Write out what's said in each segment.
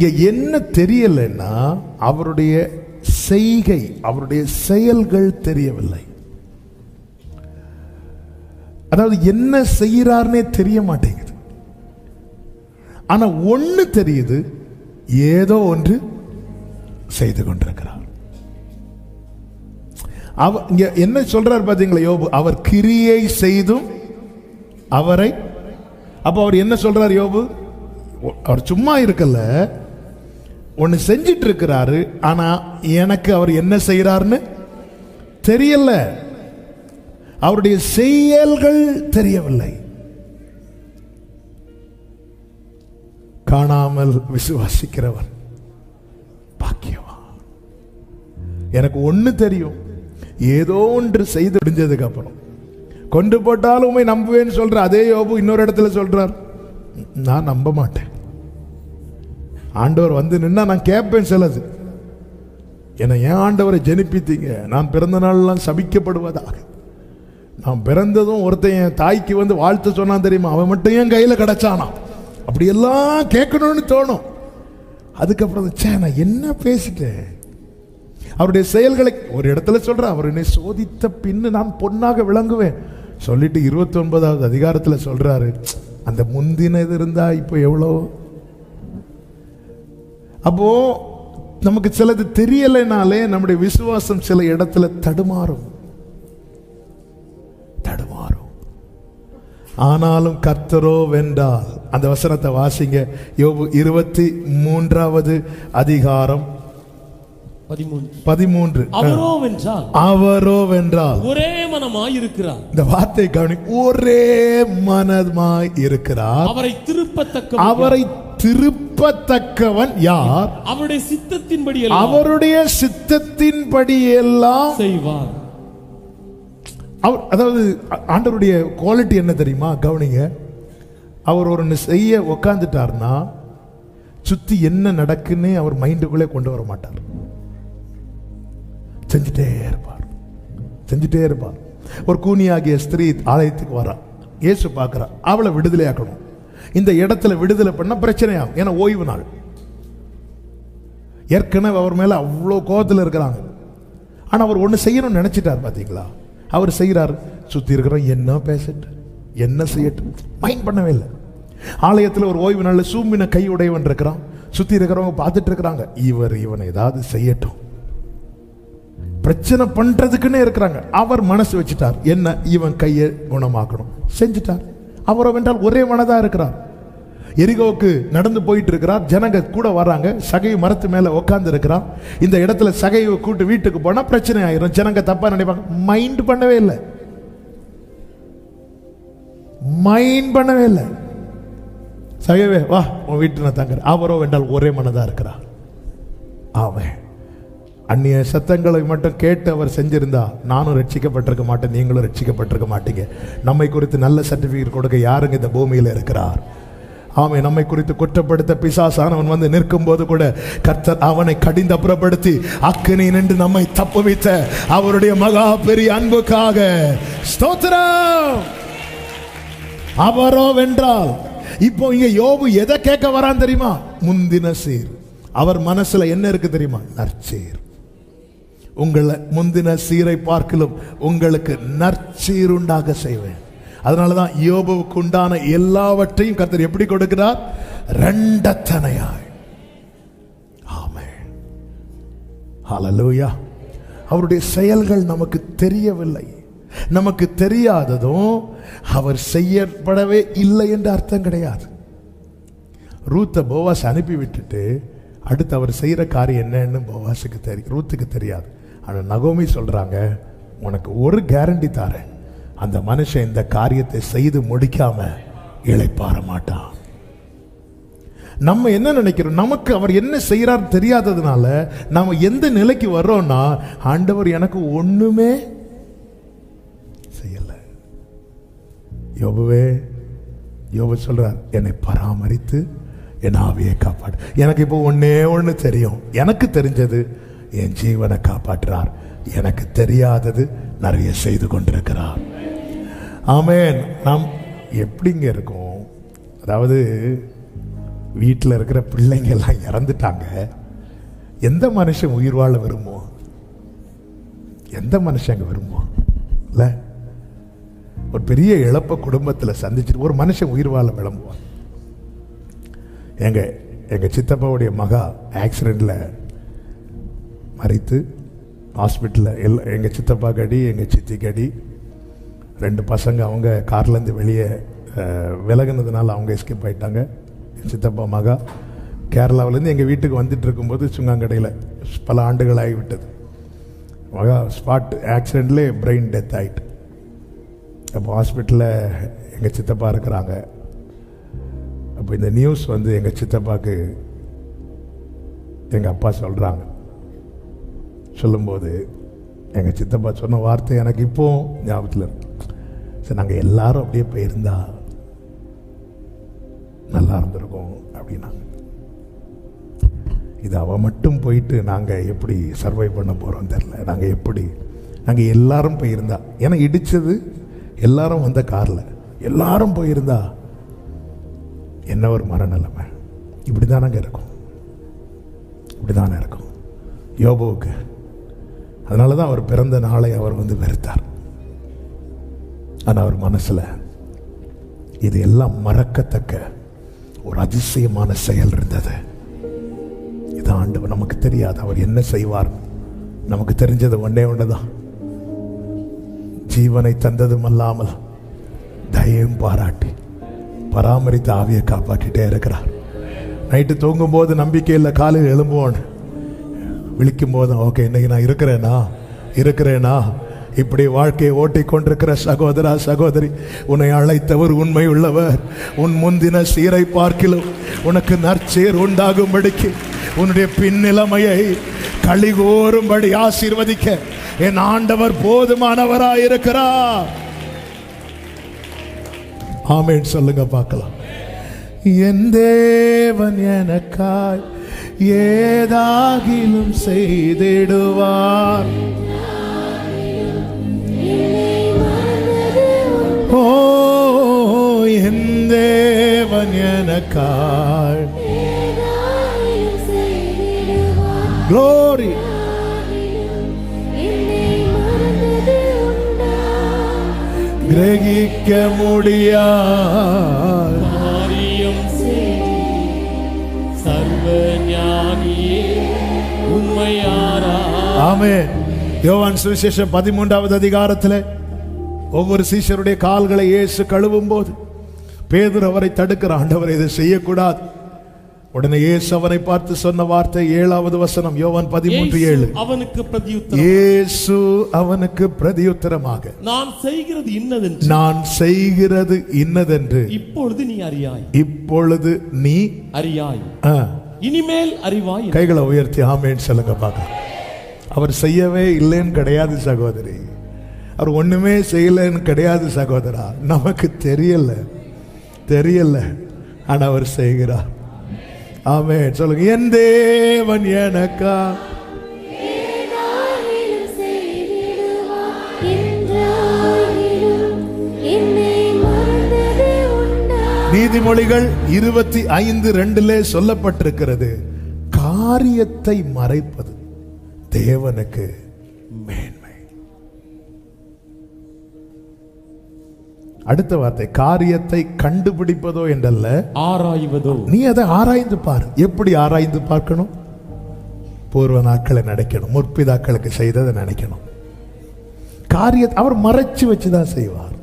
இங்க என்ன தெரியலைன்னா அவருடைய செய்கை, அவருடைய செயல்கள் தெரியவில்லை. அதாவது என்ன செய்யறாருன்னே தெரிய மாட்டேங்குது. ஆனா ஒண்ணு தெரியுது, ஏதோ ஒன்று செய்து கொண்டிருக்கிறார். இங்க என்ன சொல்றாரு பாத்தீங்களா யோபு? அவர் கிரியை செய்தும் அவரை, அப்ப அவர் என்ன சொல்றார் யோபு? அவர் சும்மா இருக்கல, ஒன்னு செஞ்சிட்டு இருக்கிறாரு. ஆனா எனக்கு அவர் என்ன செய்யறாருன்னு தெரியல, அவருடைய செயல்கள் தெரியவில்லை. காணாமல் விசுவாசிக்கிறவர் பாக்கியவான். எனக்கு ஒண்ணு தெரியும், ஏதோ ஒன்று செய்து முடிஞ்சதுக்கு அப்புறம் கொண்டு போட்டாலும் உண்மை நம்புவேன்னு சொல்ற அதே யோபு இன்னொரு இடத்துல சொல்றார், நான் நம்ப மாட்டேன். ஆண்டவர் வந்து நின்னா நான் கேட்பேன் சிலது, என்னை ஏன் ஆண்டவரை ஜெனிப்பித்தீங்க, நான் பிறந்த நாள்லாம் சபிக்கப்படுவதாக. நான் பிறந்ததும் ஒருத்தன் என் தாய்க்கு வந்து வாழ்த்து சொன்னான் தெரியுமா, அவன் மட்டும் என் கையில் கிடைச்சானா, அப்படியெல்லாம் கேட்கணும்னு தோணும். அதுக்கப்புறம் நான் என்ன பேசிட்டேன்? அவருடைய செயல்களை ஒரு இடத்துல சொல்ற, அவர் என்னை சோதித்த பின்னு நான் பொன்னாக விளங்குவேன் சொல்லிட்டு 29வது அதிகாரத்தில் சொல்றாரு, அந்த முந்தினது இருந்தா இப்போ எவ்வளோ. அப்போ நமக்கு சிலது தெரியலைனாலே நம்முடைய விசுவாசம் சில இடத்துல தடுமாறும். ஆனாலும் கர்த்தரோ வென்றால். அந்த வசனத்தை வாசிங்க, யோபு 23வது அதிகாரம் 13. அவரோ வென்றால் ஒரே மனமாய் இருக்கிறார். இந்த வார்த்தை கவனி, ஒரே மனமாய் இருக்கிறார். அவரை திருப்பத்தக்கவன் யார்? அவருடைய சித்தத்தின்படி அவருடைய சித்தத்தின்படி எல்லாம் செய்வார். அதாவது ஆண்டவருடைய குவாலிட்டி என்ன தெரியுமா? கவனிங்க, அவர் ஒரு செய்ய உக்காந்துட்டார்னா சுத்தி என்ன நடக்குன்னு அவர் மைண்டுக்குள்ளே கொண்டு வர மாட்டார். செஞ்சுட்டே இருப்பார். ஒரு கூனியாகிய ஸ்திரீ ஆலயத்துக்கு வரா, இயேசு பார்க்கிறா, அவளை விடுதலை ஆக்கணும். இந்த இடத்துல விடுதலை பண்ண பிரச்சனையாகும், ஏன்னா ஓய்வு நாள். ஏற்கனவே அவர் மேல அவ்வளோ கோபத்தில் இருக்கிறாங்க. ஆனா அவர் ஒன்று செய்யணும்னு நினைச்சிட்டார். பாத்தீங்களா, அவர் செய்கிறார். சுத்தி இருக்கிறோம் என்ன பேசட்டு என்ன செய்யட்டும் மைண்ட் பண்ணவே இல்லை. ஆலயத்தில் ஒரு ஓய்வு நாள் சூம்பின கை உடையவன் இருக்கிறான். சுத்தி இருக்கிறவங்க பார்த்துட்டு இருக்கிறாங்க, இவனை ஏதாவது செய்யட்டும், பிரச்சனை பண்றதுக்குன்னே இருக்கிறாங்க. அவர் மனசு வச்சுட்டார், என்ன இவன் கையை குணமாக்கணும், செஞ்சுட்டார். அவரை வென்றால் ஒரே மனதா இருக்கிறார். எரிகோவுக்கு நடந்து போயிட்டு இருக்கிறார், ஜனங்க கூட வராங்க, சகை மரத்து மேல உட்கார்ந்து இருக்கிறான். இந்த இடத்துல சகையை கூட்டு வீட்டுக்கு போனா பிரச்சனை ஆயிரும், ஜனங்க தப்பா நினைப்பாங்க. மைண்ட் பண்ணவே இல்லை. சகைவே வா உன் வீட்டு நான் தங்குறேன். அவரோ வென்றால் ஒரே மனதா இருக்கிறார். அவன் அந்நிய சத்தங்களை மட்டும் கேட்டு அவர் செஞ்சிருந்தா நானும் ரட்சிக்கப்பட்டிருக்க மாட்டேன், நீங்களும் ரட்சிக்கப்பட்டிருக்க மாட்டீங்க. நம்மை குறித்து நல்ல சர்டிபிகேட் கொடுக்க யாருங்க இந்த பூமியில் இருக்கிறார்? ஆமே, நம்மை குறித்து குற்றப்படுத்த பிசாசானவன் வந்து நிற்கும் போது கூட கர்த்தர் அவனை கடிந்து அப்புறப்படுத்தி அக்கினி நின்று நம்மை தப்பு வைத்த அவருடைய மகா பெரிய அன்புக்காக ஸ்தோத்திரம். அவரோ வென்றால். இப்போ இங்க யோபு எதை கேட்க வரான் தெரியுமா? முந்தின சீர். அவர் மனசுல என்ன இருக்கு தெரியுமா? நற்சீர். உங்களை முந்தின சீரை பார்க்கலும் உங்களுக்கு நற்சீர் உண்டாக செய்வேன். அதனாலதான் யோபுவுக்கு உண்டான எல்லாவற்றையும் கர்த்தர் எப்படி கொடுக்கிறார்? இரண்டத்தனையாய். ஆமென், ஹல்லேலூயா. அவருடைய செயல்கள் நமக்கு தெரியவில்லை. நமக்கு தெரியாததும் அவர் செய்யப்படவே இல்லை என்று அர்த்தம் கிடையாது. ரூத்தை போவாஸ் அனுப்பி விட்டுட்டு அடுத்து அவர் செய்யற காரியம் என்னன்னு போவாஸுக்கு தெரியும், ரூத்துக்கு தெரியாது. ஆனால் நகோமி சொல்றாங்க, உனக்கு ஒரு கேரண்டி தாரேன், அந்த மனுஷன் இந்த காரியத்தை செய்து முடிக்காம இளைப்பாற மாட்டான். நம்ம என்ன நினைக்கிறோம்? நமக்கு அவர் என்ன செய்யறார் தெரியாததுனால நாம எந்த நிலைக்கு வர்றோம்னா, ஆண்டவர் எனக்கு ஒண்ணுமே செய்யல. யோபு சொல்றார், என்னை பராமரித்து என் ஆவியை காப்பாடு. எனக்கு இப்போ ஒண்ணு தெரியும், எனக்கு தெரிஞ்சது என் ஜீவனை காப்பாற்றுறார், எனக்கு தெரியாதது நிறைய செய்து கொண்டிருக்கிறார். ஆமென். நாம் எப்படிங்க இருக்கோம்? அதாவது வீட்டில் இருக்கிற பிள்ளைங்க எல்லாம் இறந்துட்டாங்க. எந்த மனுஷன் உயிர் வாழ விரும்புவோம்? எந்த மனுஷன் அங்கே விரும்புவோம்? இல்லை, ஒரு பெரிய இழப்ப குடும்பத்தில் சந்திச்சுட்டு ஒரு மனுஷன் உயிர் வாழ விளம்புவான். எங்கள் சித்தப்பாவுடைய மகா ஆக்சிடெண்ட்டில் மறித்து ஹாஸ்பிட்டலில் எங்கள் சித்தப்பா கடி, எங்கள் சித்தி கடி, 2 பசங்க அவங்க கார்லேருந்து வெளியே விலகுனதுனால அவங்க எஸ்கேப் ஆகிட்டாங்க. என் சித்தப்பா மகா கேரளாவிலேருந்து எங்கள் வீட்டுக்கு வந்துட்டு இருக்கும்போது சுங்காங்கடையில் பல ஆண்டுகள் ஆகிவிட்டது. மகா ஸ்பாட் ஆக்சிடெண்ட்லேயே பிரெயின் டெத் ஆகிட்டு. அப்போ ஹாஸ்பிட்டலில் எங்கள் சித்தப்பா இருக்கிறாங்க. அப்போ இந்த நியூஸ் வந்து எங்கள் சித்தப்பாவுக்கு எங்கள் அப்பா சொல்கிறாங்க. சொல்லும்போது எங்கள் சித்தப்பா சொன்ன வார்த்தை எனக்கு இப்போ ஞாபகத்தில் இருக்கு. சரி, நாங்கள் எல்லாரும் அப்படியே போயிருந்தா நல்லா இருந்திருக்கோம் அப்படின்னாங்க. இது அவ மட்டும் போயிட்டு நாங்கள் எப்படி சர்வை பண்ண போகிறோம் தெரில. நாங்கள் எல்லாரும் போயிருந்தா, ஏன்னா இடித்தது எல்லாரும் வந்த காரில் எல்லாரும் போயிருந்தா என்ன ஒரு மனநிலைமை. இப்படி தானங்க இருக்கும், இப்படி தானே இருக்கும் யோபுவுக்கு. அதனால தான் அவர் பிறந்த நாளை அவர் வந்து வெறுத்தார். ஆனால் அவர் மனசில் இது எல்லாம் மறக்கத்தக்க ஒரு அதிசயமான செயல் இருந்தது. இது ஆண்டவர் நமக்கு தெரியாது அவர் என்ன செய்வார். நமக்கு தெரிஞ்சது ஒன்றுதான், ஜீவனை தந்ததும் அல்லாமல் தயவும் பாராட்டி பராமரித்து ஆவியை காப்பாற்றிட்டே இருக்கிறார். நைட்டு தூங்கும் போது நம்பிக்கையில் காலையில் எழும்புவோன்னு விழிக்கும் போது ஓகே இன்னைக்கு நான் இருக்கிறேனா. இப்படி வாழ்க்கையை ஓட்டிக்கொண்டிருக்கிற சகோதரா சகோதரி, உன்னை அழைத்தவர் உண்மை உள்ளவர். உன் முந்தின சீரை பார்க்கிலும் உனக்கு நற்சீர் உண்டாகும்படிக்கு உன்னுடைய பின்னிலைமையை களிகோரும்படி ஆசீர்வதிக்க என் ஆண்டவர் போதுமானவராயிருக்கிறார். ஆமென் சொல்லுங்க பார்க்கலாம். என் தேவன் எனக்காய் ஏதாகிலும் செய்திடுவார். ஓ என் தேவன் எனக்காய் glory கிரகிக்க முடியாது ஆமென். யோவான் சுவிசேஷம் 13வது அதிகாரத்தில் ஒவ்வொரு சீஷருடைய கால்களை இயேசு கழுவும் போது பேதுரு அவரை தடுக்கிற, ஆண்டவரை இதை செய்யக்கூடாது. உடனே இயேசு அவனை பார்த்து சொன்ன வார்த்தை 7வது வசனம், யோவான் 13:7. இயேசு அவனுக்கு பிரதியுத்தரமாக, நான் செய்கிறது இன்னதென்று இப்பொழுது நீ அறியாய், இனிமேல் அறிவாய். கைகளை உயர்த்தி ஆமென் சொல்லுங்க பார்க்கலாம். அவர் செய்யவே இல்லைன்னு கிடையாது சகோதரி, அவர் ஒண்ணுமே செய்யலன்னு கிடையாது சகோதரா. நமக்கு தெரியல ஆனா அவர் செய்கிறார். ஆமென் சொல்லுங்க. என் தேவன் எனக்கா நீதிமொழிகள் 25:2 சொல்லப்பட்டிருக்கிறது, காரியத்தை மறைப்பது தேவனுக்கு மேன்மை. அடுத்த வார்த்தை காரியத்தை கண்டுபிடிப்பதோ என்றல்ல, ஆராய்வதோ. நீ அதை ஆராய்ந்து பார். எப்படி ஆராய்ந்து பார்க்கணும்? பூர்வ நாட்களை நினைக்கணும், முற்பிதாக்களுக்கு செய்ததை நினைக்கணும். காரியத்தை அவர் மறைச்சு வச்சுதான் செய்வார்.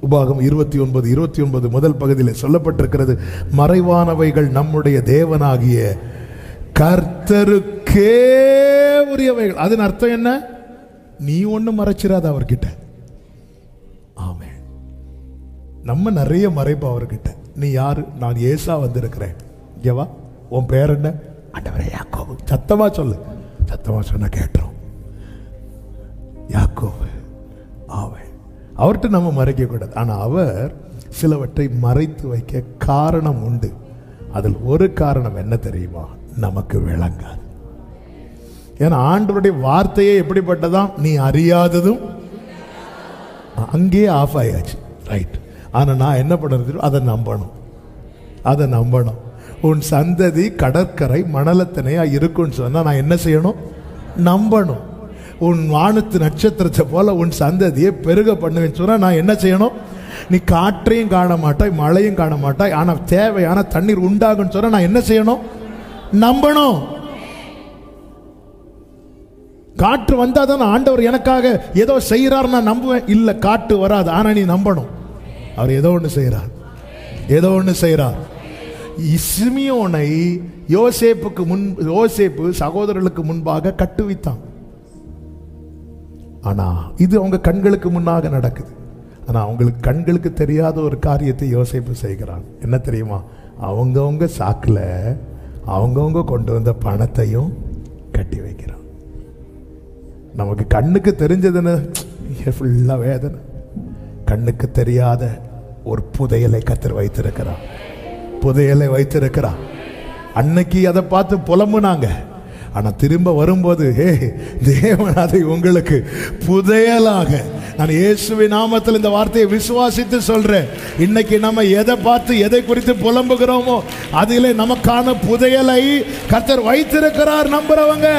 உபாகம் 29:29 முதல் பகுதியில் சொல்லப்பட்டிருக்கிறது, மறைவானவைகள் நம்முடைய தேவனாகிய கர்த்தருக்கே உரியவைகள். அதன் அர்த்தம் என்ன? நீ ஒன்னும் மறைச்சிடாத அவர்கிட்ட. ஆமென். நம்ம நிறைய மறைப்போம் அவர்கிட்ட. நீ யாரு? நான் ஏசா வந்திருக்கிறேன். இங்கவா, உன் பேர் என்ன? ஆண்டவரே யாக்கோபு. சத்தமா சொல்லு. சத்தமா சொன்ன கேட்டுரும். யாக்கோபு. ஆமென். அவர்கிட்ட நம்ம மறைக்க கூடாது. ஆனா அவர் சிலவற்றை மறைத்து வைக்க காரணம் உண்டு. அதில் ஒரு காரணம் என்ன தெரியுமா? நமக்கு விளங்காது. ஏன்னா ஆண்டவருடைய வார்த்தையே எப்படிப்பட்டதான், நீ அறியாததும். அங்கேயே ஆஃப் ஆயாச்சு. ரைட். ஆனா நான் என்ன பண்ணணும்? அதை நம்பணும். உன் சந்ததி கடற்கரை மணலத்தனையா இருக்குன்னு சொன்னா நான் என்ன செய்யணும்? நம்பணும். உன் வானத்து நட்சத்திரத்தை போல உன் சந்ததியை பெருக பண்ணுவேன்னு சொன்னா நான் என்ன செய்யணும்? நீ காற்றையும் காண மாட்டாய், மழையும் காண மாட்டாய், ஆனா தேவையான தண்ணீர் உண்டாகுன்னு சொன்னா நான் என்ன செய்யணும்? நம்பணும். காற்று வந்தாதான் ஆண்டவர் எனக்காக ஏதோ செய்யறார் நான் நம்புவேன். இல்ல, காற்று வராது, ஆனா நீ நம்பணும். அவர் ஏதோ ஒன்று செய்யறார், ஏதோ ஒன்று செய்யறார். சிமியோனை யோசேப்பு சகோதரர்களுக்கு முன்பாக கட்டுவித்தான். ஆனா இது அவங்க கண்களுக்கு முன்னாக நடக்குது. ஆனா அவங்களுக்கு கண்களுக்கு தெரியாத ஒரு காரியத்தை யோசேப்பு செய்கிறான். என்ன தெரியுமா? அவங்கவுங்க சாக்குல அவங்கவுங்க கொண்டு வந்த பணத்தையும் கட்டி வைக்கிறான். நமக்கு கண்ணுக்கு தெரிஞ்சதுன்னு ஃபுல்லா வேதனை. கண்ணுக்கு தெரியாத ஒரு புதையலை கர்த்தர் வைத்திருக்கிறார். புதையலை வைத்திருக்கிறார். அன்னைக்கு அதை பார்த்து புலம்புனாங்க. ஆனா திரும்ப வரும்போது தேவன் அதை உங்களுக்கு புதையலாக, நான் இயேசுவின் நாமத்தில் இந்த வார்த்தையை விசுவாசித்து சொல்றேன். இன்னைக்கு நம்ம எதை பார்த்து எதை குறித்து புலம்புகிறோமோ அதிலே நமக்கான புதையலை கர்த்தர் வைத்திருக்கிறார். நம்புறவங்க